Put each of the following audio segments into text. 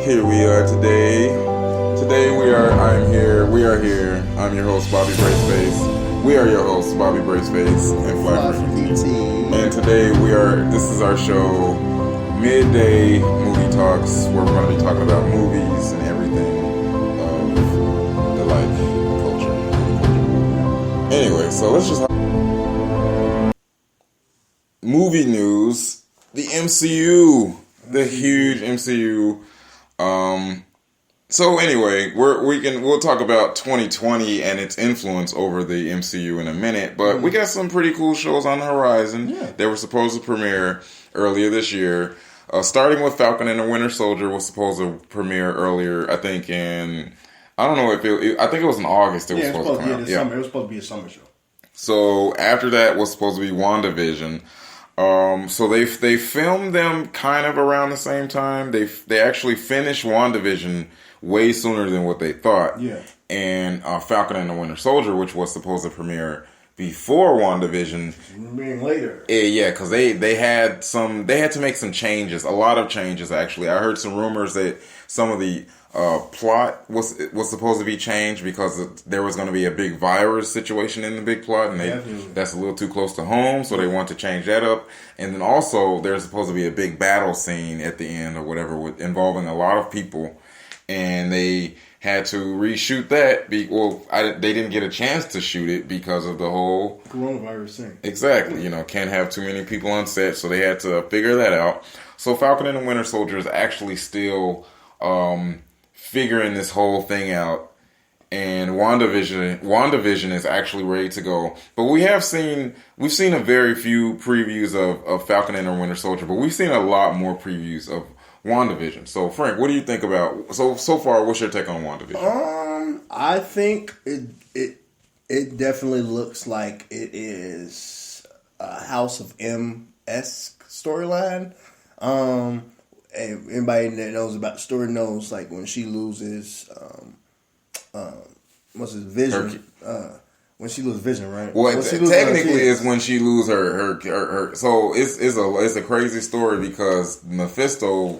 Here we are today. We are here. I'm your host, Bobby Braceface. We are your hosts, Bobby Braceface and Flappers. And today this is our show, Midday Movie Talks, where we're going to be talking about movies and everything of the culture. Anyway, so let's just movie news. The MCU, the huge MCU. So anyway, we'll talk about 2020 and its influence over the MCU in a minute, but we got some pretty cool shows on the horizon. Yeah. They were supposed to premiere earlier this year. Starting with Falcon and the Winter Soldier was supposed to premiere earlier, I think I think it was in August. It was supposed to come out. Summer. It was supposed to be a summer show. So after that was supposed to be WandaVision. So they filmed them kind of around the same time. They actually finished WandaVision way sooner than what they thought. Yeah. And Falcon and the Winter Soldier, which was supposed to premiere before WandaVision, being later. Yeah, because they had to make some changes, a lot of changes actually. I heard some rumors that some of the plot was supposed to be changed because there was going to be a big virus situation in the big plot, and that's a little too close to home, so they want to change that up. And then also there's supposed to be a big battle scene at the end or whatever involving a lot of people, and they had to reshoot that. They didn't get a chance to shoot it because of the whole coronavirus thing. Exactly, can't have too many people on set, so they had to figure that out. So Falcon and the Winter Soldier is actually still figuring this whole thing out, and WandaVision is actually ready to go. But we've seen a very few previews of Falcon and the Winter Soldier, but we've seen a lot more previews of WandaVision. So Frank, what do you think about so far? What's your take on WandaVision? I think it definitely looks like it is a House of M-esque storyline. Anybody that knows about the story knows, like, when she loses, what's his vision? When she loses vision, right? Well, technically, it's when she loses her. So it's a crazy story because Mephisto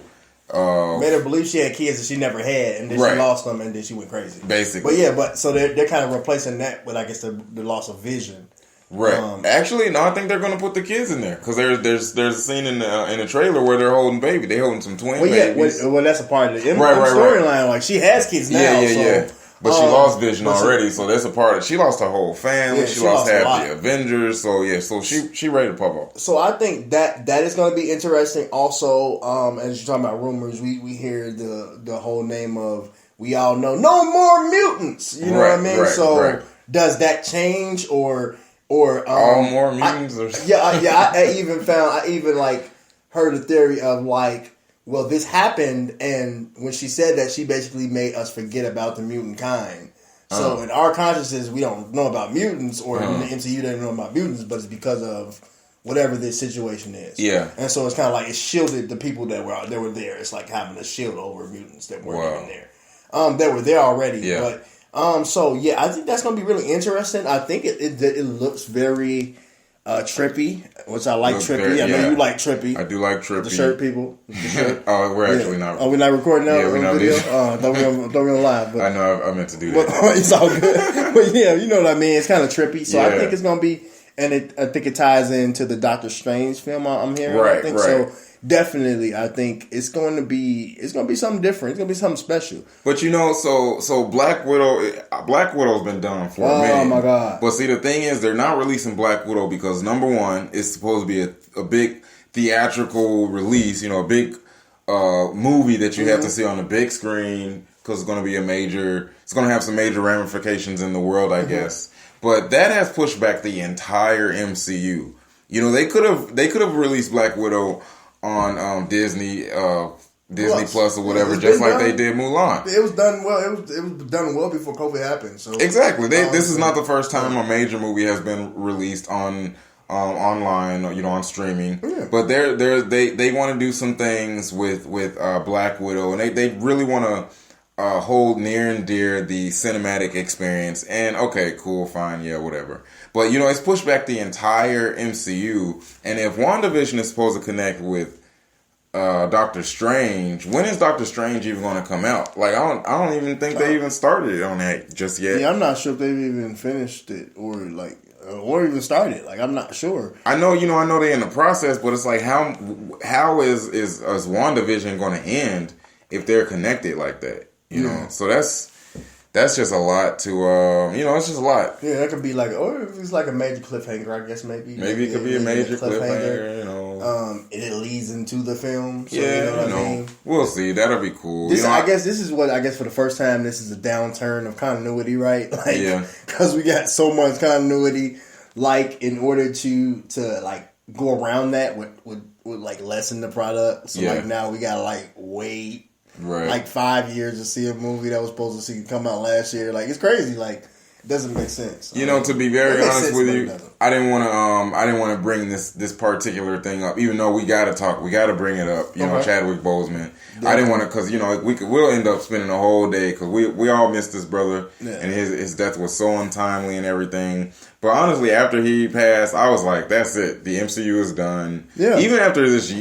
made her believe she had kids that she never had, and then she lost them, and then she went crazy. Basically, but so they're kind of replacing that with, I guess, the loss of vision. Right. Actually, no, I think they're going to put the kids in there because there's a scene in the trailer where they're holding baby. They're holding some twin babies. Well, that's a part of the storyline. Like, she has kids now. Yeah. But she lost vision already, so that's a part of. She lost her whole family. Yeah, she lost half the Avengers. So so she ready to pop up. So I think that is going to be interesting. Also, as you're talking about rumors, we hear the whole name of, we all know, no more mutants. You know what I mean? Does that change or all more mutants? I even heard a theory of, like, well, this happened, and when she said that, she basically made us forget about the mutant kind. So in our consciousness, we don't know about mutants, or in the MCU, they don't know about mutants, but it's because of whatever this situation is. Yeah. And so it's kind of like it shielded the people that were there. It's like having a shield over mutants that weren't even there. That were there already. Yeah. But I think that's going to be really interesting. I think it looks very trippy, which I like. Trippy. I know you like trippy. I do like trippy. The shirt people. We're actually not. Oh, we're not recording now. Yeah, we're not video. I thought we were live. But I know I meant to do that. But it's all good. But yeah, you know what I mean. It's kind of trippy. So I think it's going to be, and I think it ties into the Doctor Strange film I'm hearing. Right. I think so. Definitely, I think it's going to be something different. It's going to be something special. But so Black Widow's been done for a minute. Oh my God! But see, the thing is, they're not releasing Black Widow because, number one, it's supposed to be a big theatrical release. A big movie that you have to see on the big screen because it's going to be it's going to have some major ramifications in the world, I guess. But that has pushed back the entire MCU. They could have released Black Widow on Disney Plus or whatever, just like they did Mulan. It was done well. It was done well before COVID happened. So exactly, this is not the first time a major movie has been released on online or on streaming. Yeah. But they want to do some things with Black Widow, and they really want to hold near and dear the cinematic experience. And okay, cool, fine, yeah, whatever. But it's pushed back the entire MCU. And if WandaVision is supposed to connect with Doctor Strange. When is Doctor Strange even going to come out? Like, I don't even think they even started on that just yet. Yeah, I'm not sure if they've even finished it or even started. Like, I'm not sure. I know they're in the process, but it's like, how is WandaVision going to end if they're connected like that? You know, so that's just a lot to, it's just a lot. Yeah, that could be like, or if it's like a major cliffhanger, I guess maybe. Maybe it could be a major cliffhanger, you know. It leads into the film. So yeah, you know what I mean? We'll see. That'll be cool. I guess this is for the first time, this is a downturn of continuity, right? Like, yeah. Because we got so much continuity, like, in order to like, go around that would like, lessen the product. So, like, now we gotta, like, wait. Right. Like 5 years to see a movie that was supposed to come out last year. Like, it's crazy. Like, it doesn't make sense. You know, to be very honest with you, I didn't want to bring this particular thing up, even though we got to bring it up. You know, Chadwick Boseman. Definitely. I didn't want to, because, you know, we'll end up spending a whole day, because we all missed this brother, and his death was so untimely and everything. But honestly, after he passed, I was like, that's it. The MCU is done. Yeah. Even after this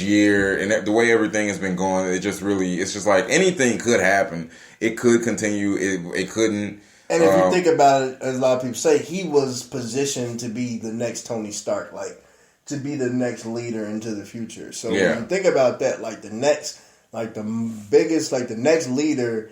year and the way everything has been going, it's just like anything could happen. It could continue. It couldn't. And if you think about it, as a lot of people say, he was positioned to be the next Tony Stark, like, to be the next leader into the future. So when you think about that, like, the next leader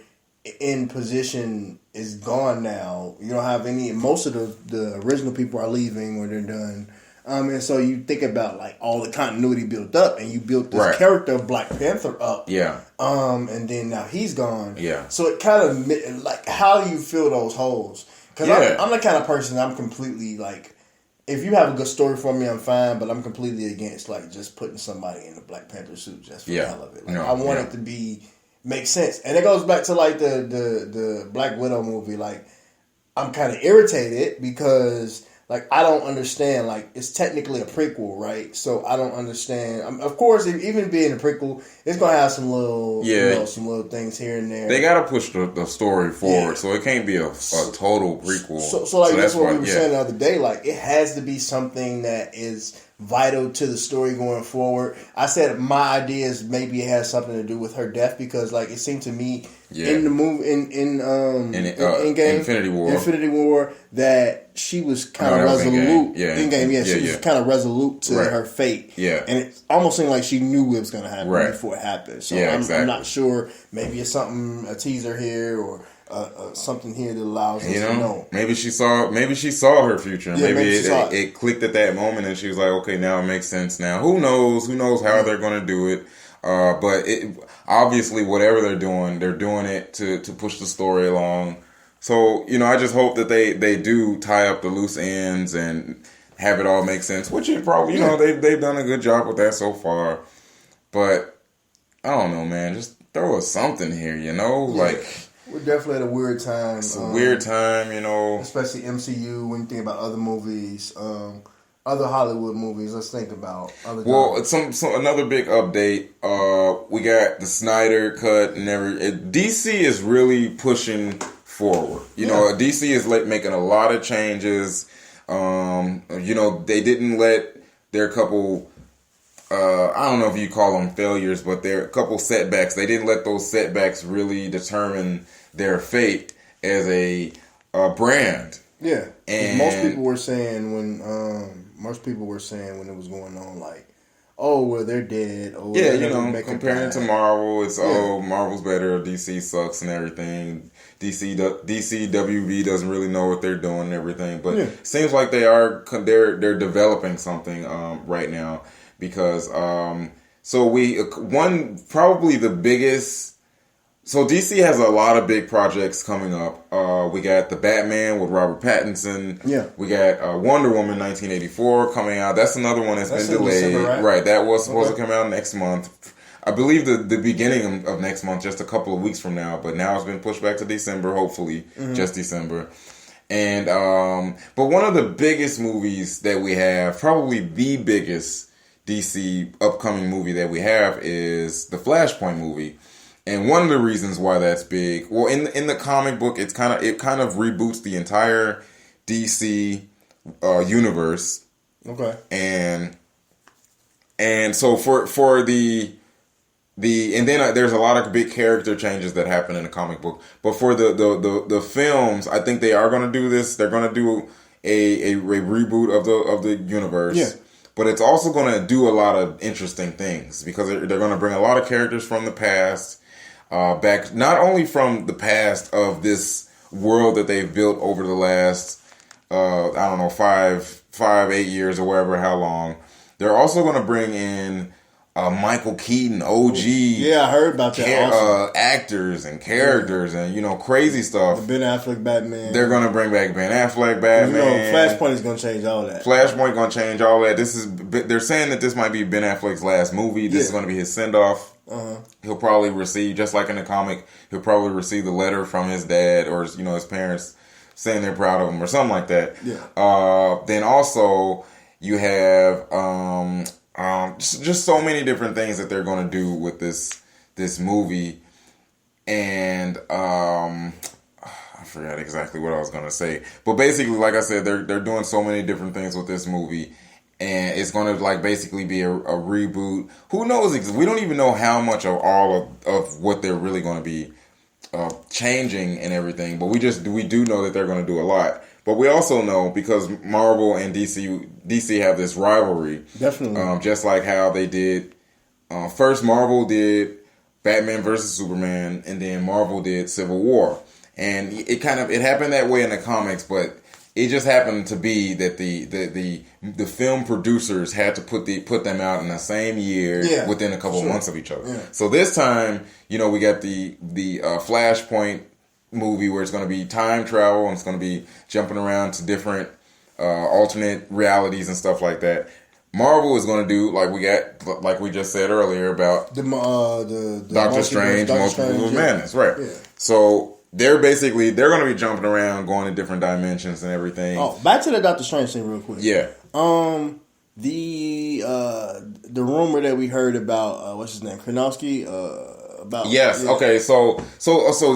in position is gone now. You don't have any. Most of the original people are leaving or they're done. And so you think about, like, all the continuity built up, and you built this character of Black Panther up. Yeah. And then now he's gone. Yeah. So it kind of, like, how do you fill those holes? Because I'm the kind of person, I'm completely, like, if you have a good story for me, I'm fine, but I'm completely against, like, just putting somebody in a Black Panther suit just for the hell of it. Like, I want it to make sense. And it goes back to, like, the Black Widow movie. Like, I'm kind of irritated because, like, I don't understand. Like, it's technically a prequel, right? So I don't understand. Of course, even being a prequel, it's gonna have some little, some little things here and there. They gotta push the story forward, so it can't be a total prequel. So like, that's what we were saying the other day. Like, it has to be something that is vital to the story going forward. I said my idea is maybe it has something to do with her death, because, like, it seemed to me in the movie in Endgame, Infinity War, that she was kind of resolute. She was kind of resolute to her fate. Yeah, and it almost seemed like she knew it was going to happen before it happened. So I'm not sure. Maybe it's a teaser here, or something here that allows us to know. Maybe she saw her future. And maybe it clicked at that moment, and she was like, okay, now it makes sense now. Who knows how they're going to do it. But obviously, whatever they're doing it to push the story along. So, you know, I just hope that they do tie up the loose ends and have it all make sense, which it probably, they've done a good job with that so far. But I don't know, man, just throw us something here, like. We're definitely at a weird time. It's a weird time, especially MCU. When you think about other movies, other Hollywood movies, let's think about other. Well, another big update. We got the Snyder cut and DC is really pushing forward. You know, DC is making a lot of changes. They didn't let their couple. I don't know if you call them failures, but there are a couple setbacks. They didn't let those setbacks really determine their fate as a brand. Yeah, and most people were saying when it was going on, like, oh, well, they're dead. Oh, comparing to Marvel, it's Marvel's better, DC sucks and everything. WB doesn't really know what they're doing and everything, but it seems like they're developing something right now. Because probably the biggest. So DC has a lot of big projects coming up. We got the Batman with Robert Pattinson. Yeah. We got Wonder Woman 1984 coming out. That's another one that's been delayed. December, right? That was supposed to come out next month. I believe the beginning of next month, just a couple of weeks from now. But now it's been pushed back to December. Hopefully, just December. And but one of the biggest movies that we have, probably the biggest DC upcoming movie that we have, is the Flashpoint movie. And one of the reasons why that's big, well, in the comic book, it kind of reboots the entire DC universe. Okay. And so for the There's a lot of big character changes that happen in the comic book. But for the films, I think they are going to do this. They're going to do a reboot of the universe. Yeah. But it's also going to do a lot of interesting things because they're going to bring a lot of characters from the past back, not only from the past of this world that they've built over the last I don't know 8 years or wherever how long. They're also going to bring in Michael Keaton, OG. Yeah, I heard about that. Actors and characters and crazy stuff. The Ben Affleck Batman. They're gonna bring back Ben Affleck Batman. Flashpoint is gonna change all that. Flashpoint gonna change all that. They're saying that this might be Ben Affleck's last movie. This is gonna be his send off. He'll probably receive, just like in the comic, he'll probably receive the letter from his dad or his parents saying they're proud of him or something like that. Yeah. Then also you have just so many different things that they're going to do with this movie, and I forgot exactly what I was going to say, but basically, like I said, they're doing so many different things with this movie, and it's going to basically be a reboot. Who knows? We don't even know how much of all of what they're really going to be changing and everything, but we do know that they're going to do a lot. But we also know, because Marvel and DC have this rivalry. Definitely. Just like how they did, first Marvel did Batman versus Superman, and then Marvel did Civil War. And it happened that way in the comics, but it just happened to be that the film producers had to put them out in the same year within a couple months of each other. Yeah. So this time, we got the Flashpoint movie where it's going to be time travel and it's going to be jumping around to different alternate realities and stuff like that. Marvel is going to do like we just said earlier about the Doctor Strange, Multiverse of Madness, right? Yeah. So they're going to be jumping around, going to different dimensions and everything. Oh, back to the Doctor Strange thing real quick. Yeah. The rumor that we heard about what's his name, Krenowski. Okay. So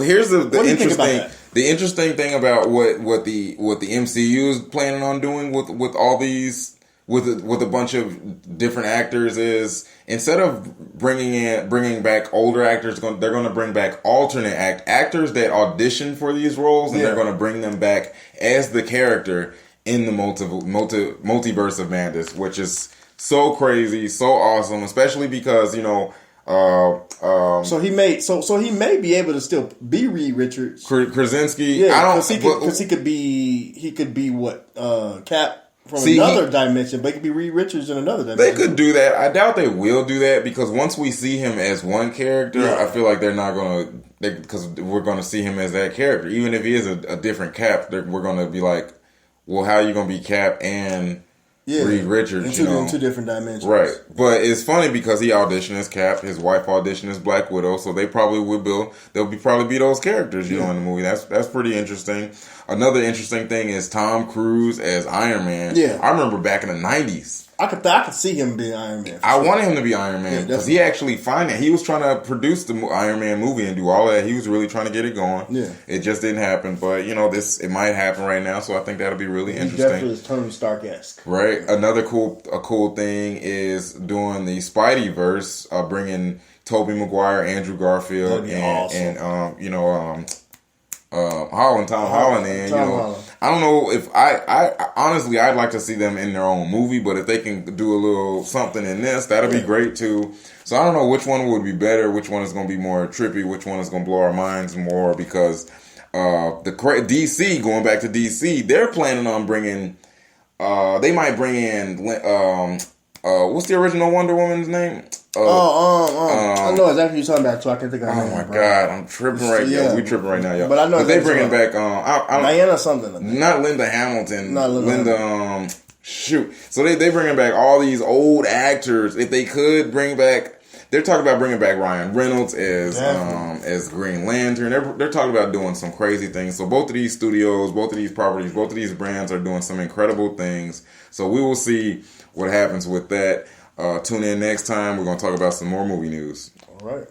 here's the interesting thing about what the MCU is planning on doing with all these with a bunch of different actors is, instead of bringing back older actors, they're going to bring back alternate actors that audition for these roles, and they're going to bring them back as the character in the multiverse of madness, which is so crazy, so awesome, especially because so he may be able to still be Reed Richards. Krasinski, because he could be what Cap from another dimension, but he could be Reed Richards in another dimension. They could do that. I doubt they will do that, because once we see him as one character, I feel like they're not gonna, because we're gonna see him as that character, even if he is a different Cap. We're gonna be like, well, how are you gonna be Cap and Reed Richards, in two different dimensions, right? But it's funny because he auditioned as Cap, his wife auditioned as Black Widow, so they probably probably be those characters, in the movie. That's pretty interesting. Another interesting thing is Tom Cruise as Iron Man. Yeah, I remember back in the 90s. I could see him being Iron Man. I wanted him to be Iron Man because he actually he was trying to produce the Iron Man movie and do all that. He was really trying to get it going. Yeah, it just didn't happen. But it might happen right now, so I think that'll be really interesting. Definitely is Tony Stark-esque. Right. Another cool thing is doing the Spideyverse, bringing Tobey Maguire, Andrew Garfield, Tom Holland in. Holland. I don't know if I honestly, I'd like to see them in their own movie, but if they can do a little something in this, that'll be great too. So I don't know which one would be better, which one is going to be more trippy, which one is going to blow our minds more, because DC, going back to DC, they're planning on bringing, they might bring in, what's the original Wonder Woman's name? I know exactly what you're talking about, so I can think of her name. Oh my God, I'm tripping right now. We tripping right now, y'all. But I know they bringing back Diana something. Not Linda Hamilton. Not Linda. Shoot. So they bringing back all these old actors. If they could bring back, they're talking about bringing back Ryan Reynolds as Green Lantern. They're talking about doing some crazy things. So both of these studios, both of these properties, both of these brands are doing some incredible things. So we will see what happens with that. Tune in next time. We're going to talk about some more movie news. All right.